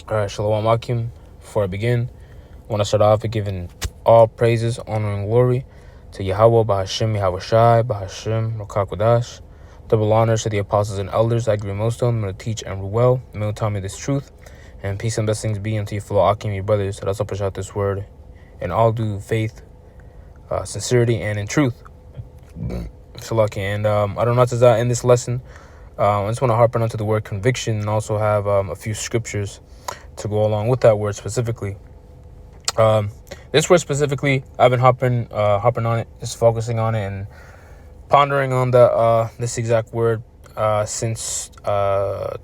All right, Shalom Akim. Before I begin, I want to start off by giving all praises, honor, and glory to Yahweh, Bahashim, Yahweh Shai, Bahashim, Rokakwadash. Double honors to the apostles and elders. I agree most of them. I'm going to teach and rule well. May you tell me this truth. And peace and blessings be unto you, fellow Akim, your brothers. Let us push out this word in all due faith, sincerity, and in truth. Shalaki. And I don't know what to in this lesson. I just want to harp on to the word conviction and also have a few scriptures to go along with that word specifically. This word specifically, I've been hopping on it, just focusing on it and pondering on this exact word since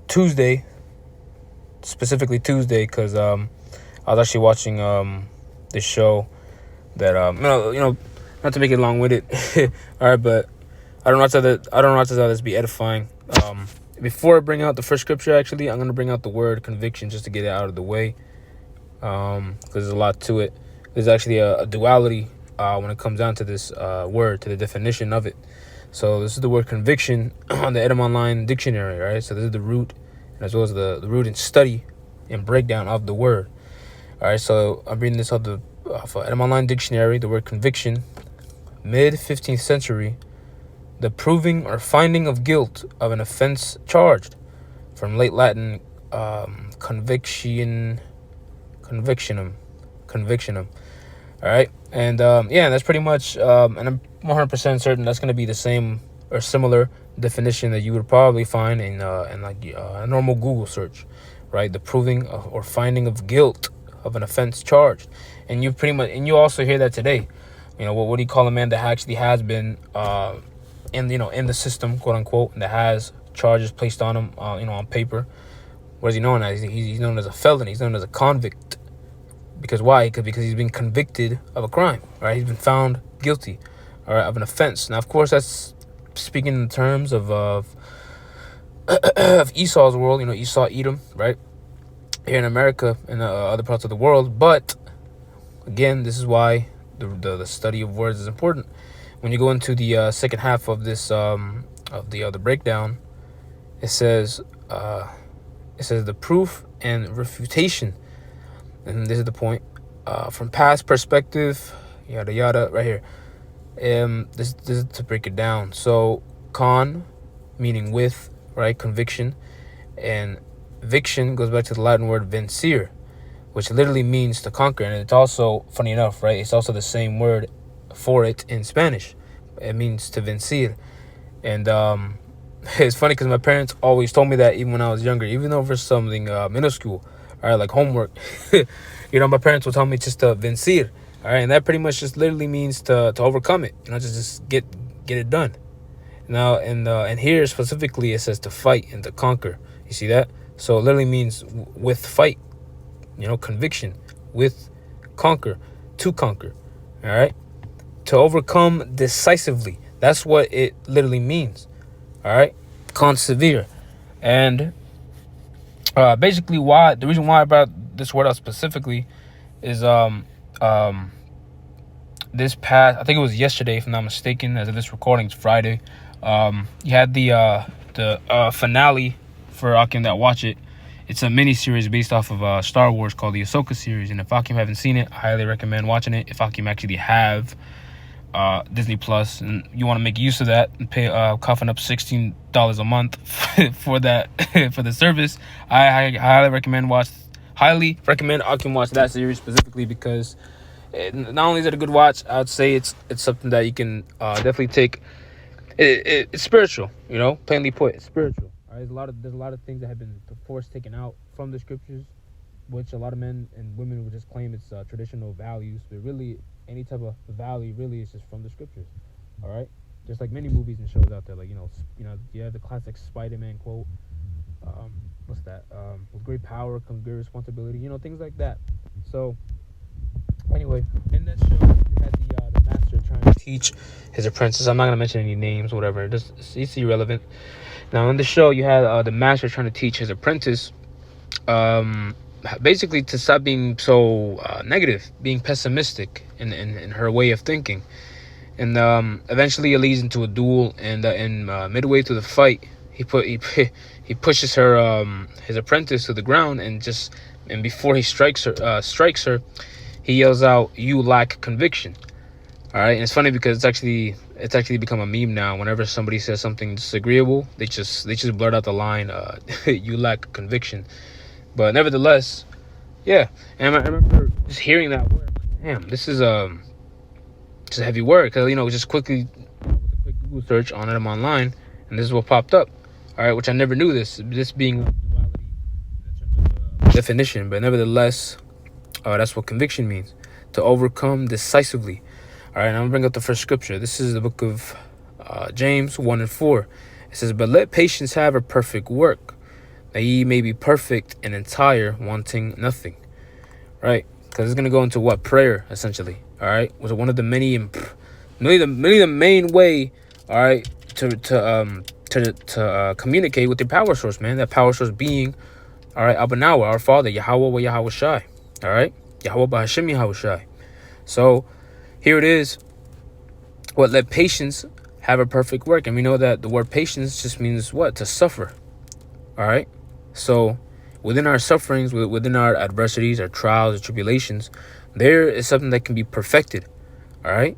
Tuesday, specifically Tuesday, because I was actually watching this show that not to make it long with it, all right, but I don't know how to this be edifying. Before I bring out the first scripture, actually, I'm going to bring out the word conviction just to get it out of the way, because there's a lot to it. There's actually a duality when it comes down to this word, to the definition of it. So this is the word conviction on the Edom Online dictionary, right? So this is the root, as well as the root and study and breakdown of the word. All right, so I'm reading this off Edom Online dictionary, the word conviction, mid-15th century, the proving or finding of guilt of an offense charged, from late Latin convictionum. All right, and that's pretty much, and I'm 100% certain that's going to be the same or similar definition that you would probably find in a normal Google search, right? The proving or finding of guilt of an offense charged, and you also hear that today. What do you call a man that actually has been in the system, quote unquote, and that has charges placed on him, on paper? What is he known as? He's known as a felon. He's known as a convict. Because why? Because he's been convicted of a crime, right? He's been found guilty, all right, of an offense. Now, of course, that's speaking in terms of Esau's world, Esau, Edom, right? Here in America and other parts of the world. But again, this is why the study of words is important. When you go into the second half of this of the breakdown, it says the proof and refutation. And this is the point, from past perspective, yada yada, right here. This is to break it down. So con, meaning with, right, conviction, and viction goes back to the Latin word vincere, which literally means to conquer. And it's also, funny enough, right, it's also the same word for it in Spanish. It means to vencer. And it's funny because my parents always told me that even when I was younger, even over something minuscule. All right, like homework, my parents would tell me just to vencer. All right, and that pretty much just literally means to overcome it. Just get it done. Now, and here specifically it says to fight and to conquer. You see that? So it literally means with fight, conviction, with conquer, to conquer. All right, to overcome decisively. That's what it literally means. All right, consevere, and basically the reason why I brought this word out specifically is this past, I think it was yesterday if I'm not mistaken, as of this recording, it's Friday. You had the finale for Akim that watch it. It's a mini series based off of Star Wars called the Ahsoka series, and if Akim haven't seen it, I highly recommend watching it. If Akim actually have Disney Plus and you want to make use of that and pay coughing up $16 a month for that for the service, I highly recommend Akim watch that series specifically because not only is it a good watch, I would say it's something that you can definitely take. It's spiritual, plainly put, it's spiritual. All right, there's a lot of things that have been forced taken out from the scriptures, which a lot of men and women would just claim it's traditional values, but really any type of value really is just from the scriptures. All right, just like many movies and shows out there, like you have the classic Spider-Man quote, what's that, with great power comes great responsibility, things like that. So anyway, in that show you had the master trying to teach his apprentice. I'm not going to mention any names, whatever, it's irrelevant. Now in the show you had the master trying to teach his apprentice basically to stop being so negative, being pessimistic in her way of thinking. And eventually it leads into a duel, and midway through the fight he pushes his apprentice to the ground and just And before he strikes her, he yells out, "You lack conviction." All right, and it's funny because it's actually become a meme now. Whenever somebody says something disagreeable, they just blurt out the line, "You lack conviction." But nevertheless, yeah. And I remember just hearing that word. Like, damn, this is just a heavy word. Cause just quickly with a quick Google search on it, I'm online, and this is what popped up. All right, which I never knew this. This being duality in terms of definition, but nevertheless, that's what conviction means: to overcome decisively. All right, I'm going to bring up the first scripture. This is the book of James 1:4. It says, "But let patience have a perfect work, that ye may be perfect and entire, wanting nothing." Right? Because it's going to go into what? Prayer, essentially. All right? Was one of the many the main way, all right, to communicate with your power source, man. That power source being, all right, Abanawa, our Father, Yahweh wa Yahweh Shai. All right? Yahweh Bahashim Yahweh Shai. So, here it is. What? Let patience have a perfect work. And we know that the word patience just means what? To suffer. All right. So within our sufferings, within our adversities, our trials, our tribulations, there is something that can be perfected. All right.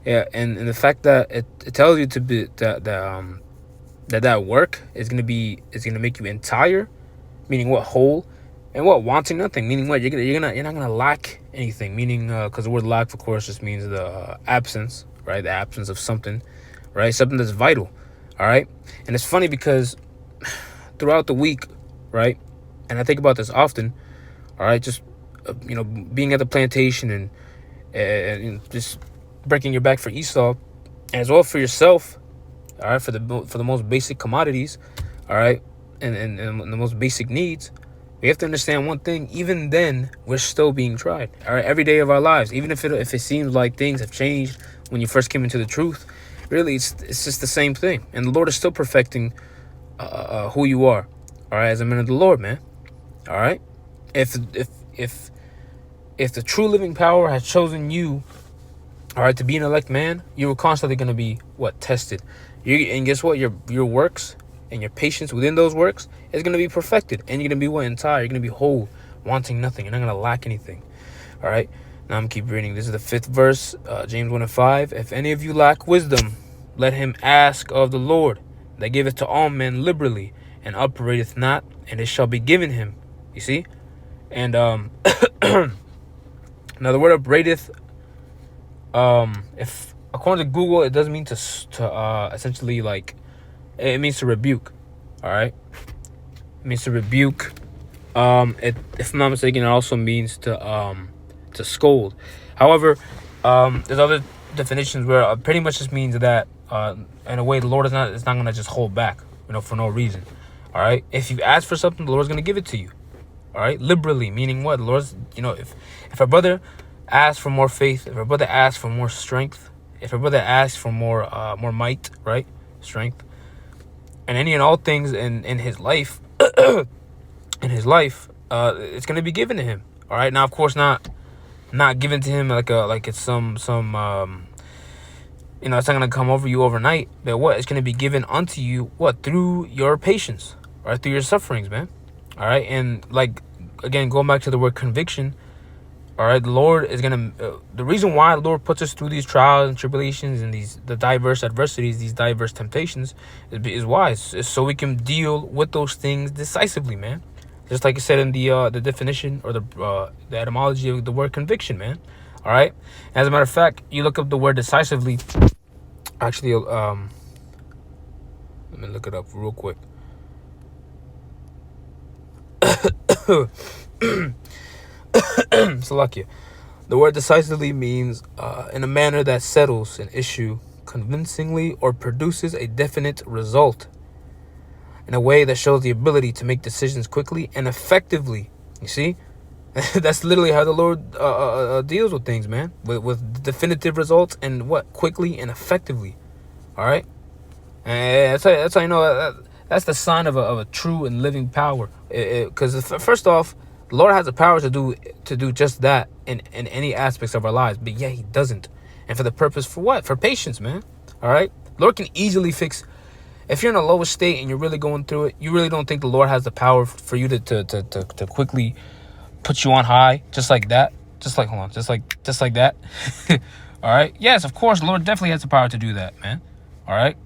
Yeah. And the fact that it tells you to be that work is going to make you entire, meaning what? Whole. And what? Wanting nothing, meaning what? You're not gonna lack anything, meaning because the word lack, of course, just means the absence, right? The absence of something, right? Something that's vital, all right? And it's funny because throughout the week, right? And I think about this often, all right? Just being at the plantation and just breaking your back for Esau, and as well for yourself, all right? For the most basic commodities, all right, and the most basic needs. We have to understand one thing. Even then, we're still being tried. All right, every day of our lives. Even if it seems like things have changed when you first came into the truth, really, it's just the same thing. And the Lord is still perfecting who you are. All right, as a man of the Lord, man. All right. If the true living power has chosen you, all right, to be an elect man, you are constantly going to be tested. And guess what? Your works and your patience within those works is going to be perfected, and you're going to be entire. You're going to be whole, wanting nothing. You're not going to lack anything. All right. Now I'm going to keep reading. This is the 5th verse, James 1:5. "If any of you lack wisdom, let him ask of the Lord, that giveth to all men liberally, and upbraideth not, and it shall be given him." You see? And now the word upbraideth, if according to Google, it does mean to essentially it means to rebuke. All right, it means to rebuke. If I'm not mistaken, it also means to scold. However, there's other definitions where it pretty much just means that in a way the Lord is not going to just hold back, for no reason. All right, if you ask for something, the Lord's going to give it to you. All right, liberally, meaning what? The Lord's, if a brother asks for more faith, if a brother asks for more strength, if a brother asks for more might, right, strength, and any and all things in his life, it's going to be given to him. All right. Now, of course, not given to him like it's some it's not going to come over you overnight, but what? It's going to be given unto you, what? Through your patience, right? Through your sufferings, man. All right. And again, going back to the word conviction, all right, the Lord is going to, the reason why the Lord puts us through these trials and tribulations and the diverse adversities, these diverse temptations is why. It's so we can deal with those things decisively, man. Just like I said in the definition or the etymology of the word conviction, man. All right. As a matter of fact, you look up the word decisively. Actually, let me look it up real quick. Salakia. The word decisively means in a manner that settles an issue convincingly or produces a definite result in a way that shows the ability to make decisions quickly and effectively. You see? That's literally how the Lord deals with things, man. With definitive results and what? Quickly and effectively. All right? And that's how you know that's the sign of a true and living power. Because first off, the Lord has the power to do just that in any aspects of our lives, but yet he doesn't. And for the purpose, for what? For patience, man. All right? The Lord can easily fix. If you're in a lowest state and you're really going through it, you really don't think the Lord has the power for you to quickly put you on high, just like that. Just like that. All right. Yes, of course, the Lord definitely has the power to do that, man. All right.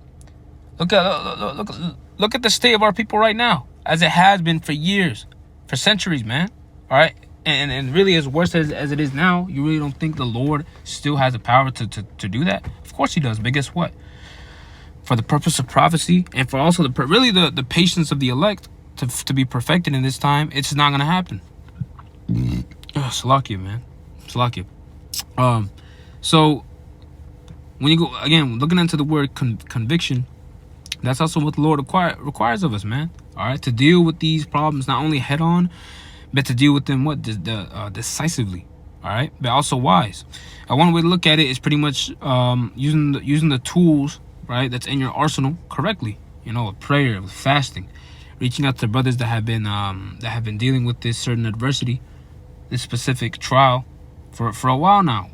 Look at the state of our people right now, as it has been for years, for centuries, man. All right. And really, as worse as it is now, you really don't think the Lord still has the power to do that? Of course he does. But guess what? For the purpose of prophecy, and for also the patience of the elect to be perfected in this time, it's not going to happen. Salakia, man. Salakia. So when you go, again, looking into the word conviction, that's also what the Lord requires of us, man. All right, to deal with these problems not only head on, but to deal with them decisively. All right, but also wise. One way to look at it is pretty much using the tools, right, that's in your arsenal correctly. You know, with prayer, with fasting, reaching out to brothers that have been dealing with this certain adversity, this specific trial, for a while now.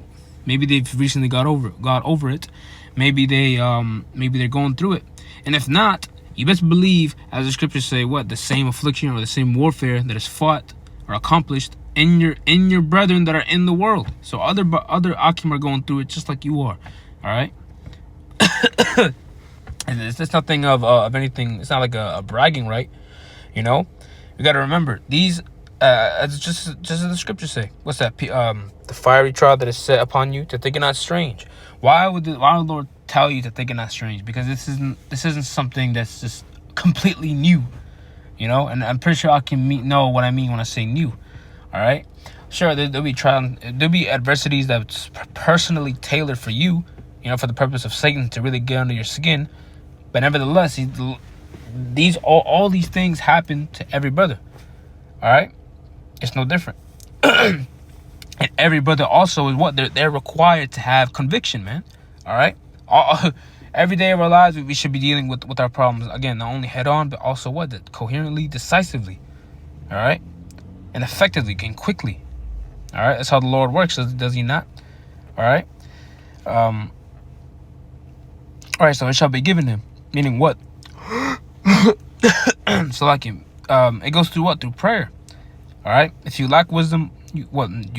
Maybe they've recently got over it. Maybe they're going through it. And if not, you best believe, as the scriptures say, the same affliction or the same warfare that is fought or accomplished in your brethren that are in the world. So other Akim are going through it just like you are. All right. And it's nothing of anything. It's not like a bragging, right? You know, you got to remember these. Just as the scriptures say. What's that? The fiery trial that is set upon you, to think it not strange. Why would the Lord tell you to think it not strange? Because this isn't something that's just completely new, you know. And I'm pretty sure I can know what I mean when I say new. All right. Sure, there'll be adversities that's personally tailored for you, you know, for the purpose of Satan to really get under your skin. But nevertheless, all these things happen to every brother. All right. It's no different. And every brother also is what? They're required to have conviction, man. All right? Every day of our lives, we should be dealing with our problems. Again, not only head on, but also coherently, decisively. All right? And effectively and quickly. All right? That's how the Lord works, does he not? All right? All right, so it shall be given him. Meaning what? So like it goes through what? Through prayer. All right? If you lack wisdom, you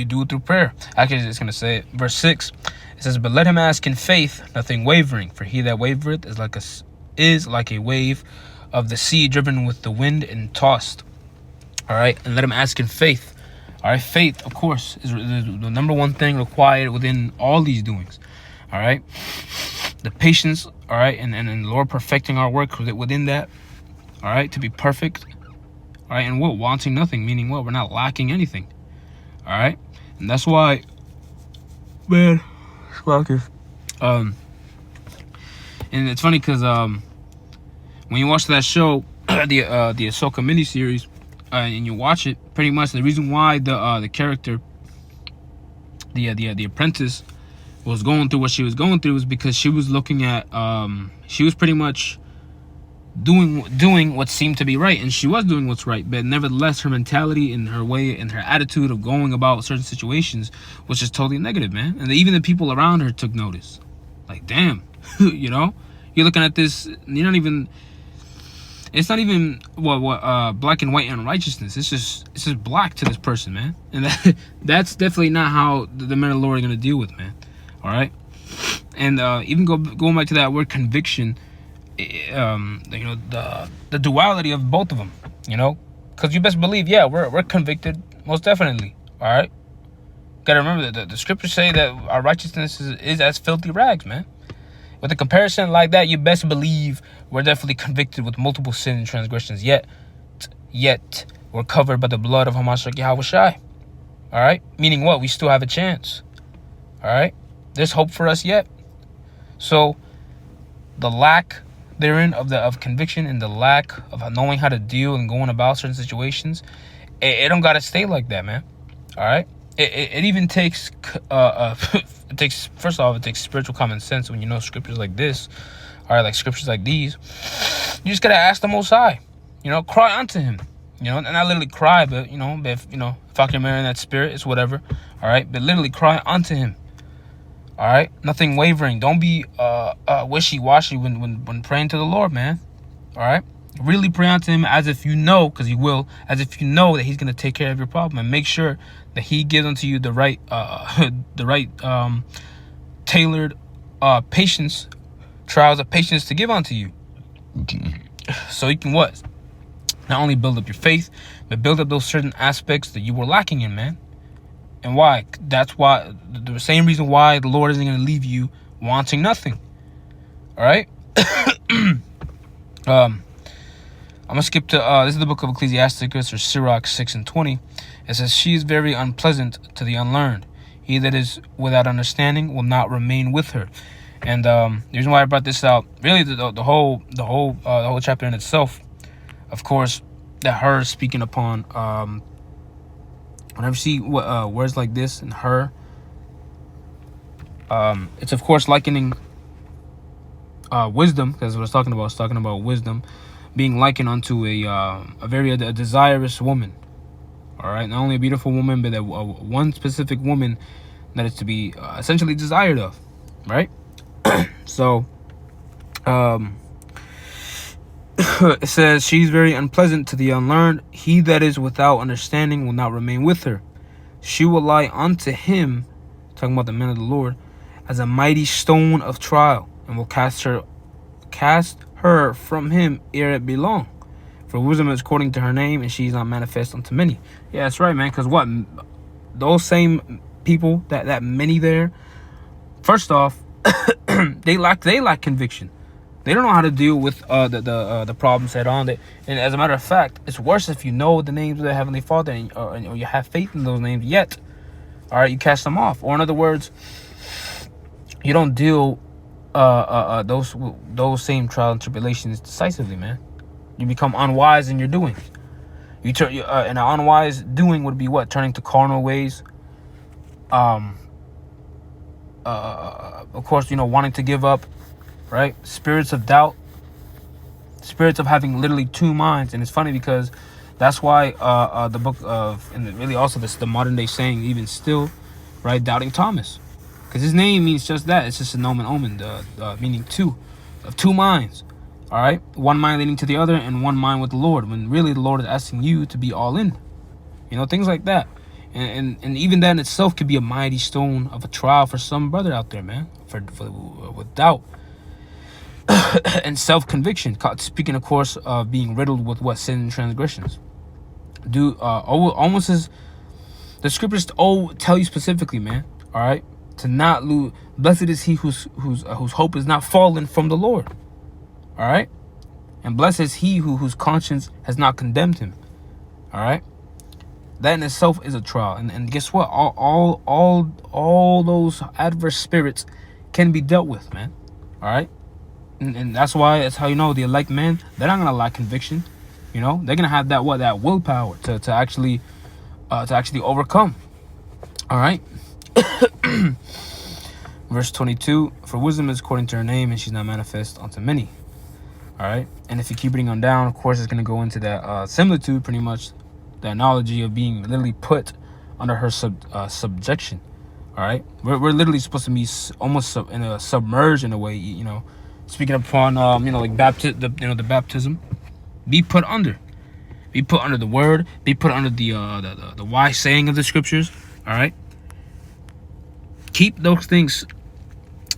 do it through prayer. Actually, it's going to say it. Verse 6, it says, "But let him ask in faith, nothing wavering. For he that wavereth is like a wave of the sea, driven with the wind and tossed." All right? And let him ask in faith. All right? Faith, of course, is the number one thing required within all these doings. All right? The patience, all right? And the Lord perfecting our work within that. All right? To be perfect. All right? And what? Wanting nothing. Meaning what? We're not lacking anything. All right, and that's why, man, and it's funny because when you watch that show, the Ahsoka miniseries, and you watch it, pretty much the reason why the character, the apprentice, was going through what she was going through was because she was looking at she was pretty much doing what seemed to be right, and she was doing what's right, but nevertheless her mentality and her way and her attitude of going about certain situations was just totally negative, man. And even the people around her took notice. Like, damn. You know, you're looking at this, it's not even black and white unrighteousness. It's just black to this person, man. And that's definitely not how the men of the Lord are going to deal with, man. All right. And even going back to that word conviction, you know, the duality of both of them, you know, because you best believe, we're convicted, most definitely. All right, gotta remember that the scriptures say that our righteousness is as filthy rags, man. With a comparison like that, you best believe we're definitely convicted with multiple sin and transgressions, yet we're covered by the blood of Hamashiach Yahweh Shai. All right, meaning what? We still have a chance. All right, there's hope for us yet. So the lack therein of conviction and the lack of knowing how to deal and going about certain situations, it don't gotta stay like that, man. All right, it even takes first off, it takes spiritual common sense when you know scriptures like this. All right, like scriptures like these, you just gotta ask the Most High, you know, cry unto him, you know, and not literally cry, but if I can marry in that spirit, it's whatever. All right, but literally cry unto him. All right, nothing wavering. Don't be wishy-washy when praying to the Lord, man. All right, Really pray unto him as if you know, because he will, as if you know that he's going to take care of your problem, and make sure that he gives unto you the right, tailored patience, trials of patience to give unto you. So you can what? Not only build up your faith, but build up those certain aspects that you were lacking in, man. And why? That's why, the same reason why the Lord isn't going to leave you wanting nothing. All right? I'm going to skip to, this is the book of Ecclesiasticus, or Sirach 6:20. It says, she is very unpleasant to the unlearned. He that is without understanding will not remain with her. And the reason why I brought this out, really the whole chapter in itself, of course, that her speaking upon, whenever you see words like this in her, it's of course likening wisdom, because what I was talking about wisdom being likened unto a very desirous woman. All right, not only a beautiful woman, but one specific woman that is to be essentially desired of, right? So, it says, she's very unpleasant to the unlearned. He that is without understanding will not remain with her. She will lie unto him, talking about the men of the Lord, as a mighty stone of trial, and will cast her from him ere it be long. For wisdom is according to her name, and she is not manifest unto many. Yeah, that's right, man. Because what? Those same people, that many there, first off, they lack conviction. They don't know how to deal with the problems head on. And as a matter of fact, it's worse if you know the names of the Heavenly Father or you have faith in those names, yet, all right, you cast them off. Or in other words, you don't deal those same trials and tribulations decisively, man. You become unwise in your doing. And an unwise doing would be what? Turning to carnal ways. Of course, wanting to give up, right? Spirits of doubt, spirits of having literally two minds. And it's funny because that's why the book of, and really also the modern day saying, even still, right? Doubting Thomas, because his name means just that. It's just a nomen omen, meaning two, of two minds. All right, one mind leading to the other, and one mind with the Lord. When really the Lord is asking you to be all in, things like that. And even that in itself could be a mighty stone of a trial for some brother out there, man, with doubt and self-conviction. Speaking, of course, of being riddled with what? Sin and transgressions. Almost as the scriptures tell you specifically, man. All right, to not lose. Blessed is he whose hope is not fallen from the Lord. All right, and blessed is he whose conscience has not condemned him. All right. That in itself is a trial, and guess what? All those adverse spirits can be dealt with, man. All right, and that's how the elect man, they're not gonna lack conviction. They're gonna have that willpower to actually overcome. All right. Verse 22: for wisdom is according to her name, and she's not manifest unto many. All right, and if you keep reading on down, of course, it's gonna go into that similitude, pretty much. The analogy of being literally put under her subjection. All right, we're literally supposed to be almost submerged in a way. Speaking upon like the baptism, be put under the word, be put under the wise saying of the scriptures. All right, keep those things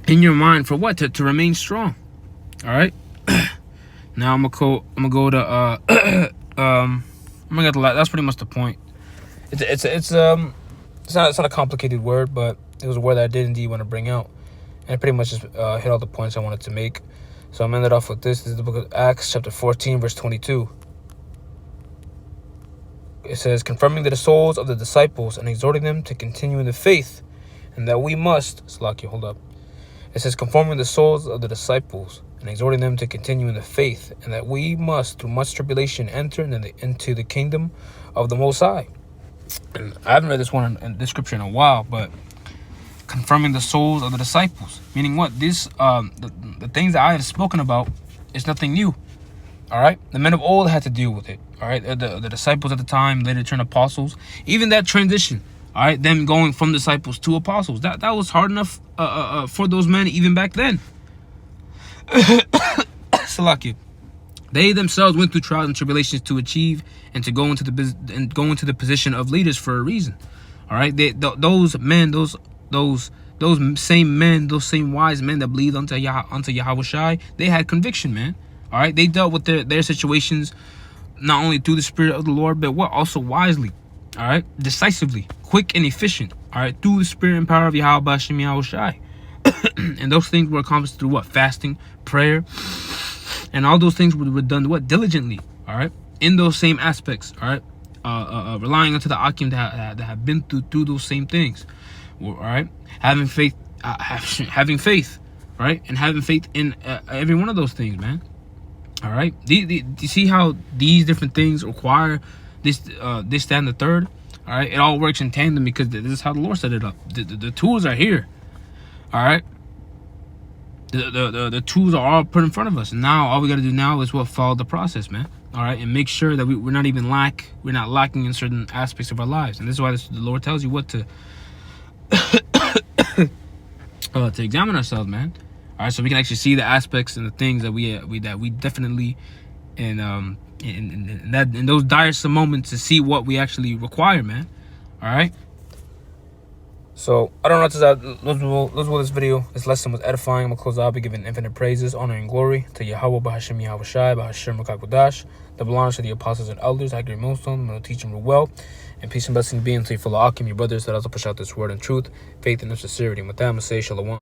in your mind for what? To remain strong. All right. Now I'm gonna go to that's pretty much the point. It's not a complicated word, but it was a word that I did indeed want to bring out, and it pretty much just hit all the points I wanted to make. So I'm ended off with this. This is the book of Acts, chapter 14, verse 22. It says, confirming the souls of the disciples and exhorting them to continue in the faith, and that we must. Slakia, hold up. It says, conforming the souls of the disciples and exhorting them to continue in the faith, and that we must, through much tribulation, enter into the kingdom of the Most High. And I haven't read this scripture in a while, but confirming the souls of the disciples, meaning what? This the things that I have spoken about is nothing new. All right, the men of old had to deal with it. All right, the disciples at the time later turned apostles. Even that transition, all right, them going from disciples to apostles, that was hard enough for those men even back then. Salakia. They themselves went through trials and tribulations to achieve and to go into the position of leaders for a reason. All right, those men, those same men, those same wise men that believed unto Yahweh Shai, they had conviction, man. All right, they dealt with their situations not only through the Spirit of the Lord, but also wisely. All right, decisively, quick and efficient. All right, through the Spirit and power of Yahweh Hashem Yahweh Shai. And those things were accomplished through what? Fasting, prayer, and all those things were done what? Diligently. All right, in those same aspects. All right, relying onto the Akim that have been through those same things. All right, having faith, right, and having faith in every one of those things, man. All right, you see how these different things require this, that, and the third. All right, it all works in tandem because this is how the Lord set it up. The tools are here. All right, the tools are all put in front of us. And now all we got to do now is what? Follow the process, man. All right, and make sure that we're not lacking in certain aspects of our lives. And this is why the Lord tells you what to to examine ourselves, man. All right, so we can actually see the aspects and the things that we definitely in those dire moments to see what we actually require, man. All right. So I don't know what this video, this lesson was edifying. I'm gonna close out by giving infinite praises, honor, and glory to Yahweh, Bahashem Yahweh Shai, Bahashem Rakakudash, double honors to the apostles and elders. I agree millstone. I'm gonna teach them real well. And peace and blessings be unto you, fellow Akim, your brothers, that also push out this word and truth, faith, and sincerity. And with that, I'm gonna say Shalom.